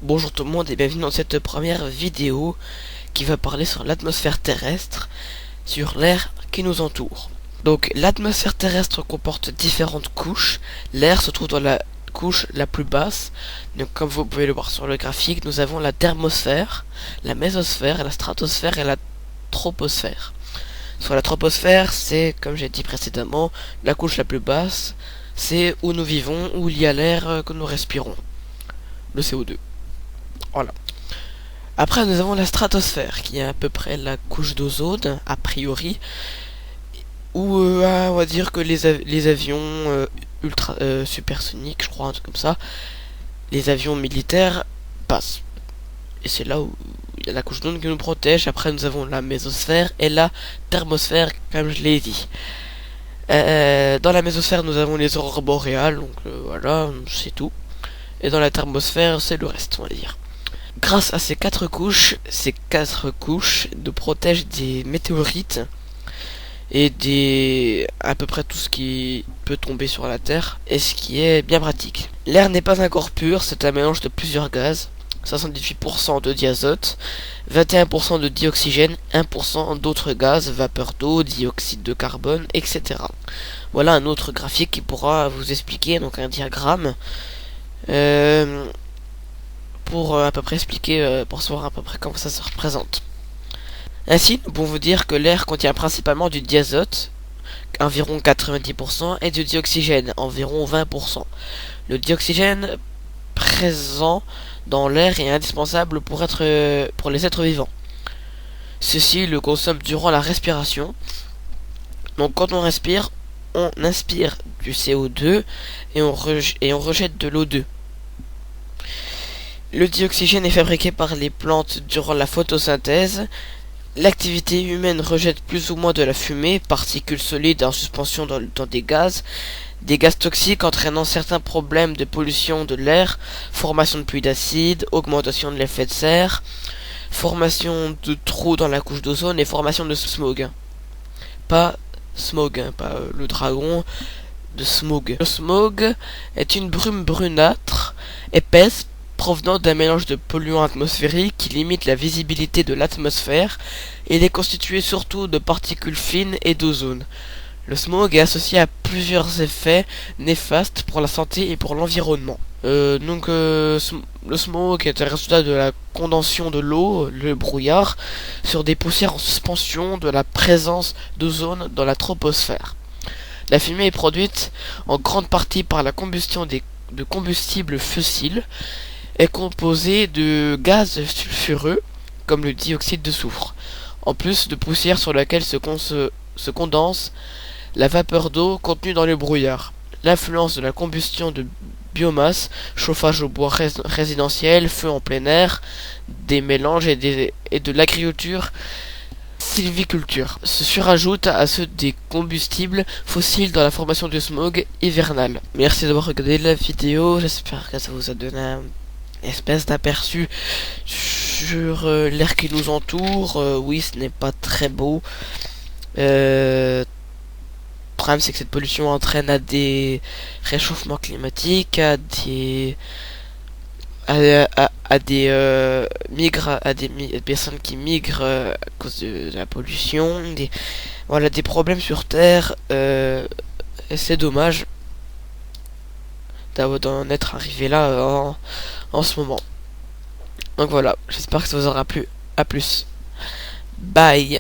Bonjour tout le monde et bienvenue dans cette première vidéo qui va parler sur l'atmosphère terrestre, sur l'air qui nous entoure. Donc l'atmosphère terrestre comporte différentes couches. L'air se trouve dans la couche la plus basse. Donc comme vous pouvez le voir sur le graphique, nous avons la thermosphère, la mésosphère, la stratosphère et la troposphère. Sur la troposphère, c'est, comme j'ai dit précédemment, la couche la plus basse. C'est où nous vivons, où il y a l'air que nous respirons, le CO2. Voilà. Après, nous avons la stratosphère, qui est à peu près la couche d'ozone, a priori, où on va dire que les avions ultra supersoniques, je crois, un truc comme ça, les avions militaires passent. Et c'est là où il y a la couche d'ozone qui nous protège. Après, nous avons la mésosphère et la thermosphère, comme je l'ai dit. Dans la mésosphère, nous avons les aurores boréales, donc voilà, c'est tout. Et dans la thermosphère, c'est le reste, on va dire. Grâce à ces quatre couches nous protègent des météorites et des à peu près tout ce qui peut tomber sur la Terre, et ce qui est bien pratique. L'air n'est pas un corps pur, c'est un mélange de plusieurs gaz, 78% de diazote, 21% de dioxygène, 1% d'autres gaz, vapeur d'eau, dioxyde de carbone, etc. Voilà un autre graphique qui pourra vous expliquer, donc un diagramme. Pour à peu près expliquer, pour savoir à peu près comment ça se représente. Ainsi, nous pouvons vous dire que l'air contient principalement du diazote, environ 90%, et du dioxygène, environ 20%. Le dioxygène présent dans l'air est indispensable pour les êtres vivants. Ceux-ci le consomment durant la respiration. Donc quand on respire, on inspire du CO2 et on rejette de l'O2. Le dioxygène est fabriqué par les plantes durant la photosynthèse. L'activité humaine rejette plus ou moins de la fumée, particules solides en suspension dans des gaz toxiques entraînant certains problèmes de pollution de l'air, formation de pluie d'acide, augmentation de l'effet de serre, formation de trous dans la couche d'ozone et formation de smog. Pas smog, pas le dragon, de smog. Le smog est une brume brunâtre, épaisse, provenant d'un mélange de polluants atmosphériques qui limite la visibilité de l'atmosphère. Il est constitué surtout de particules fines et d'ozone. Le smog est associé à plusieurs effets néfastes pour la santé et pour l'environnement. Le smog est un résultat de la condensation de l'eau, le brouillard, sur des poussières en suspension de la présence d'ozone dans la troposphère. La fumée est produite en grande partie par la combustion de combustibles fossiles, est composé de gaz sulfureux comme le dioxyde de soufre, en plus de poussière sur laquelle se condense la vapeur d'eau contenue dans le brouillard. L'influence de la combustion de biomasse, chauffage au bois résidentiel, feu en plein air, des mélanges et de l'agriculture, sylviculture, se surajoute à ceux des combustibles fossiles dans la formation du smog hivernal. Merci d'avoir regardé la vidéo, j'espère que ça vous a donné un espèce d'aperçu sur l'air qui nous entoure. Oui, ce n'est pas très beau. Le problème, c'est que cette pollution entraîne à des réchauffements climatiques, à des personnes qui migrent à cause de la pollution, voilà, des problèmes sur Terre, et c'est dommage d'en être arrivé là en ce moment. Donc voilà, j'espère que ça vous aura plu. À plus. Bye.